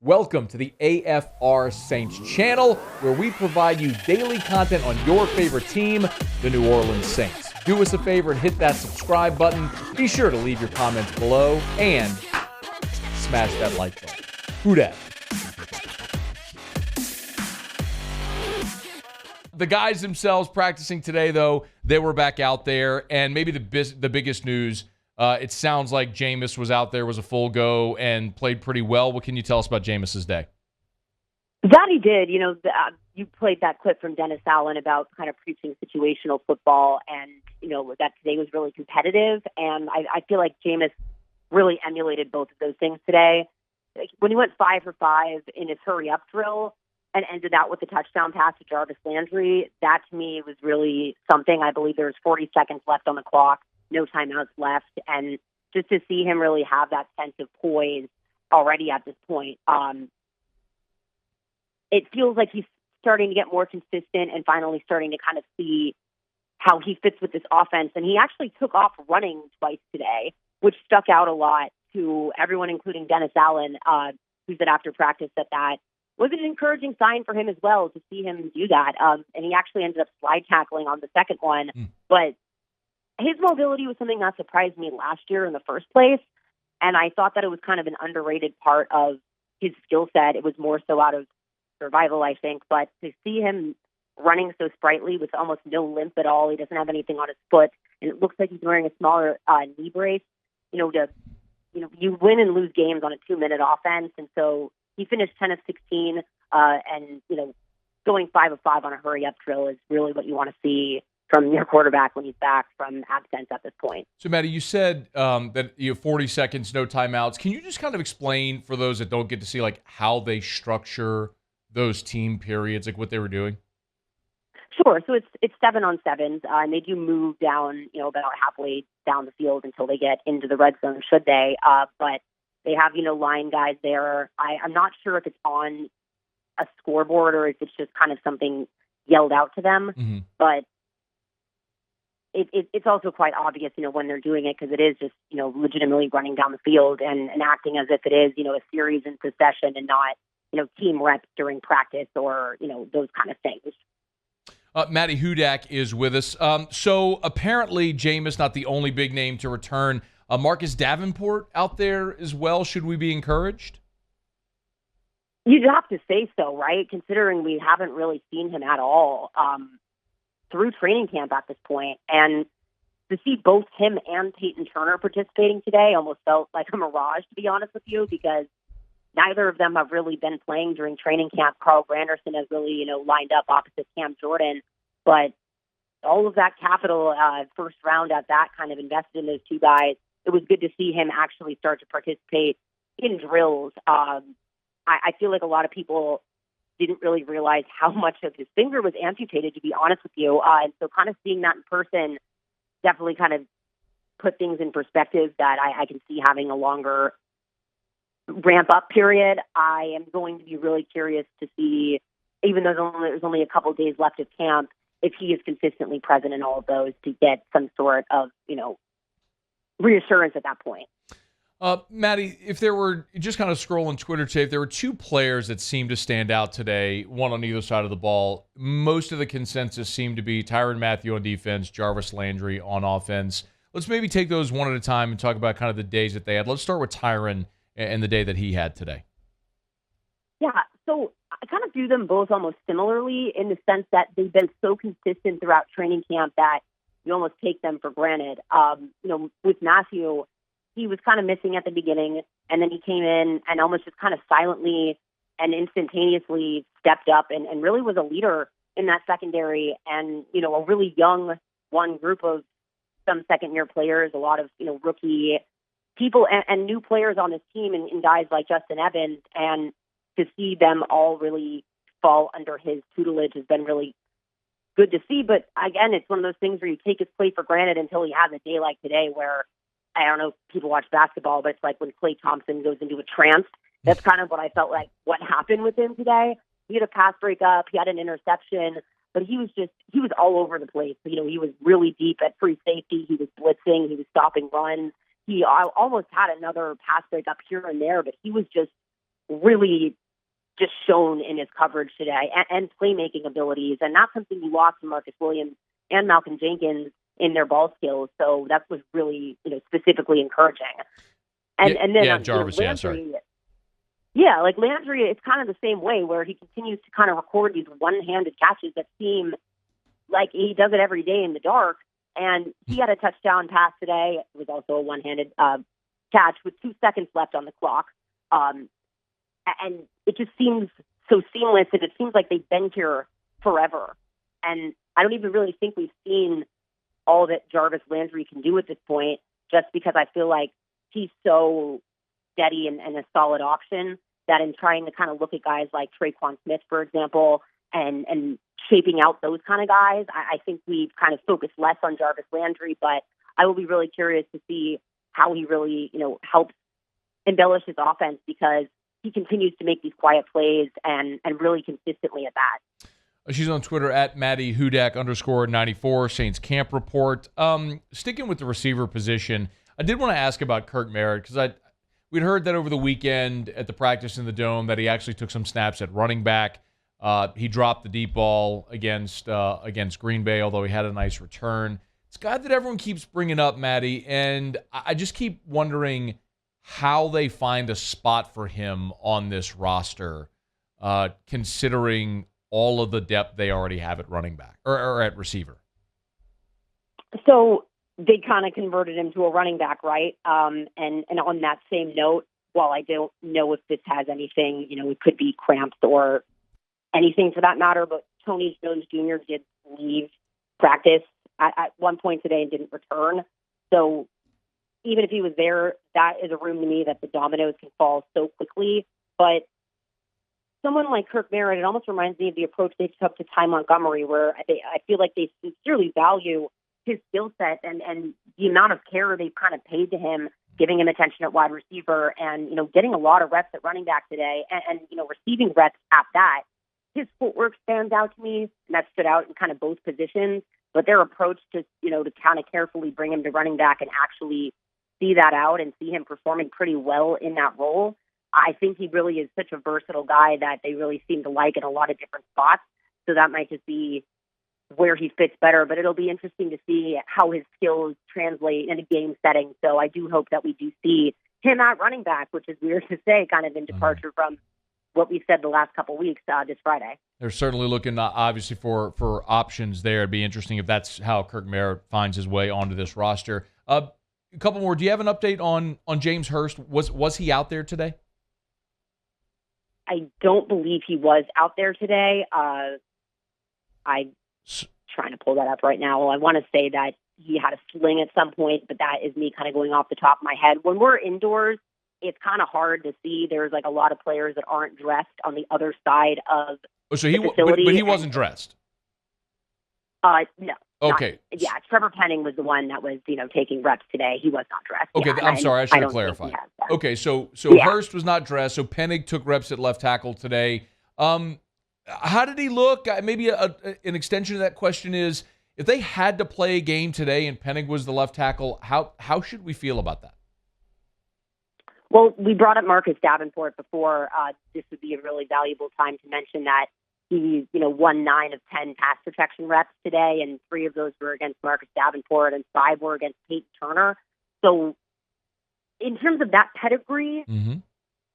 Welcome to the AFR Saints channel, where we provide you daily content on your favorite team, the New Orleans Saints. Do us a favor and hit that subscribe button. Be sure to leave your comments below and smash that like button. Hudak. The guys themselves practicing today, though, they were back out there, and maybe the biggest news, it sounds like Jameis was out there, was a full go, and played pretty well. What can you tell us about Jameis's day? That he did. You played that clip from Dennis Allen about kind of preaching situational football, and, that today was really competitive, and I feel like Jameis really emulated both of those things today. When he went 5 for 5 in his hurry-up drill and ended out with the touchdown pass to Jarvis Landry, that to me was really something. I believe there was 40 seconds left on the clock, no timeouts left, and just to see him really have that sense of poise already at this point, it feels like he's starting to get more consistent and finally starting to kind of see how he fits with this offense. And he actually took off running twice today, which stuck out a lot to everyone, including Dennis Allen, who said after practice that was an encouraging sign for him as well to see him do that. And he actually ended up slide tackling on the second one. But his mobility was something that surprised me last year in the first place. And I thought that it was kind of an underrated part of his skill set. It was more so out of survival, I think. But to see him running so sprightly with almost no limp at all, he doesn't have anything on his foot, and it looks like he's wearing a smaller knee brace, you win and lose games on a 2-minute offense. And so he finished 10 of 16, and going 5 of 5 on a hurry-up drill is really what you want to see from your quarterback when he's back from absence at this point. So, Maddy, you said that you have 40 seconds, no timeouts. Can you just kind of explain for those that don't get to see how they structure those team periods, what they were doing? Sure. So it's 7-on-7s, and they do move down, about halfway down the field until they get into the red zone, should they? But they have, line guys there. I'm not sure if it's on a scoreboard or if it's just kind of something yelled out to them. But it's also quite obvious, when they're doing it, because it is just, legitimately running down the field and acting as if it is, a series in succession and not, team reps during practice or, those kind of things. Matty Hudak is with us. So apparently Jameis not the only big name to return. Marcus Davenport out there as well. Should we be encouraged? You'd have to say so, right? Considering we haven't really seen him at all through training camp at this point. And to see both him and Peyton Turner participating today almost felt like a mirage, to be honest with you, because neither of them have really been playing during training camp. Carl Granderson has really, lined up opposite Cam Jordan. But all of that capital first round at that kind of invested in those two guys. It was good to see him actually start to participate in drills. I feel like a lot of people didn't really realize how much of his finger was amputated, to be honest with you. And so kind of seeing that in person definitely kind of put things in perspective that I can see having a longer ramp-up period. I am going to be really curious to see, even though there's only a couple of days left of camp, if he is consistently present in all of those to get some sort of, reassurance at that point. Maddy, if there were, just kind of scrolling Twitter today, if there were two players that seemed to stand out today, one on either side of the ball, most of the consensus seemed to be Tyrann Mathieu on defense, Jarvis Landry on offense. Let's maybe take those one at a time and talk about kind of the days that they had. Let's start with Tyrann and the day that he had today. Yeah, so I kind of view them both almost similarly in the sense that they've been so consistent throughout training camp that you almost take them for granted. With Mathieu, he was kind of missing at the beginning, and then he came in and almost just kind of silently and instantaneously stepped up and really was a leader in that secondary. And, a really young group of some second-year players, a lot of, rookie people and new players on this team and guys like Justin Evans. And to see them all really fall under his tutelage has been really good to see. But again, it's one of those things where you take his play for granted until he has a day like today where, I don't know if people watch basketball, but it's like when Klay Thompson goes into a trance. That's kind of what I felt like what happened with him today. He had a pass breakup, he had an interception, but he was all over the place. He was really deep at free safety. He was blitzing, he was stopping runs. He almost had another pass breakup here and there, but he was just really just shown in his coverage today and playmaking abilities, and that's something you lost from Marcus Williams and Malcolm Jenkins in their ball skills. So that was really, specifically encouraging. And then Jarvis, Landry, like Landry, it's kind of the same way where he continues to kind of record these one-handed catches that seem like he does it every day in the dark. And he had a touchdown pass today. It was also a one-handed catch with 2 seconds left on the clock. And it just seems so seamless, and it seems like they've been here forever. And I don't even really think we've seen all that Jarvis Landry can do at this point, just because I feel like he's so steady and a solid option that in trying to kind of look at guys like Tre'Quan Smith, for example, and shaping out those kind of guys, I think we've kind of focused less on Jarvis Landry, but I will be really curious to see how he really, helps embellish his offense, because he continues to make these quiet plays and really consistently at that. She's on Twitter at Maddy Hudak _94, Saints Camp Report. Sticking with the receiver position, I did want to ask about Kirk Merritt, because we'd heard that over the weekend at the practice in the Dome that he actually took some snaps at running back. He dropped the deep ball against Green Bay, although he had a nice return. It's a guy that everyone keeps bringing up, Maddy, and I just keep wondering how they find a spot for him on this roster, considering all of the depth they already have at running back or at receiver. So they kind of converted him to a running back, right? And on that same note, while I don't know if this has anything, it could be cramps or anything for that matter, but Tony Jones Jr. did leave practice at one point today and didn't return. So even if he was there, that is a room to me that the dominoes can fall so quickly. But someone like Kirk Merritt, it almost reminds me of the approach they took to Ty Montgomery, where I feel like they sincerely value his skill set and the amount of care they've kind of paid to him, giving him attention at wide receiver and, getting a lot of reps at running back today and receiving reps at that. His footwork stands out to me, and that stood out in kind of both positions. But their approach to kind of carefully bring him to running back and actually see that out and see him performing pretty well in that role, I think he really is such a versatile guy that they really seem to like in a lot of different spots. So that might just be where he fits better. But it'll be interesting to see how his skills translate in a game setting. So I do hope that we do see him at running back, which is weird to say, kind of in departure from what we've said the last couple of weeks this Friday. They're certainly looking, obviously, for options there. It'd be interesting if that's how Kirk Merritt finds his way onto this roster. A couple more. Do you have an update on James Hurst? Was he out there today? I don't believe he was out there today. I'm trying to pull that up right now. I want to say that he had a sling at some point, but that is me kind of going off the top of my head. When we're indoors, it's kind of hard to see. There's like a lot of players that aren't dressed on the other side of the facility. But he wasn't dressed? No. Okay. Trevor Penning was the one that was, taking reps today. He was not dressed. Okay, I'm sorry. I should have clarified. Okay, so Hurst was not dressed. So Penning took reps at left tackle today. How did he look? Maybe an extension of that question is, if they had to play a game today and Penning was the left tackle, how should we feel about that? Well, we brought up Marcus Davenport before. This would be a really valuable time to mention that he, won 9 of 10 pass protection reps today, and 3 of those were against Marcus Davenport, and 5 were against Peyton Turner. So, in terms of that pedigree,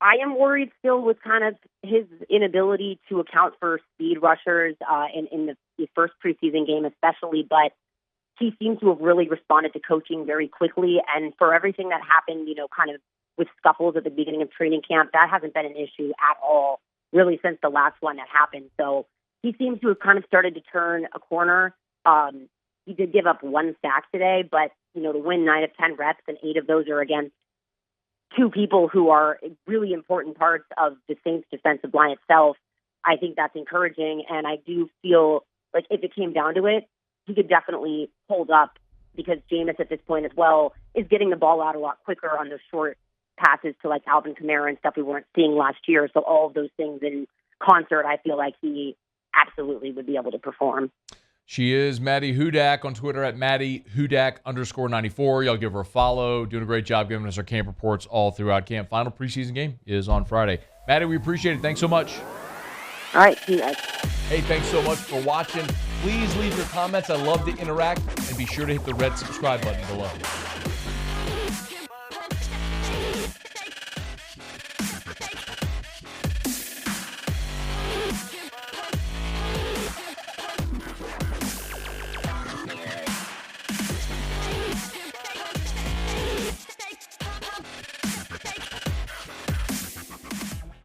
I am worried still with kind of his inability to account for speed rushers in the first preseason game, especially. But he seems to have really responded to coaching very quickly, and for everything that happened, kind of with scuffles at the beginning of training camp, that hasn't been an issue at all, really, since the last one that happened. So he seems to have kind of started to turn a corner. He did give up 1 sack today, but, to win 9 of 10 reps, and 8 of those are against 2 people who are really important parts of the Saints defensive line itself, I think that's encouraging. And I do feel like if it came down to it, he could definitely hold up, because Jameis at this point as well is getting the ball out a lot quicker on those short passes to like Alvin Kamara and stuff we weren't seeing last year. So all of those things in concert, I feel like he absolutely would be able to perform. She is Maddy Hudak on Twitter at Maddy Hudak _94. Y'all give her a follow. Doing a great job giving us our camp reports all throughout camp. Final preseason game is on Friday. Maddy, we appreciate it. Thanks so much. All right, see you guys. Hey, thanks so much for watching. Please leave your comments. I love to interact. And be sure to hit the red subscribe button below.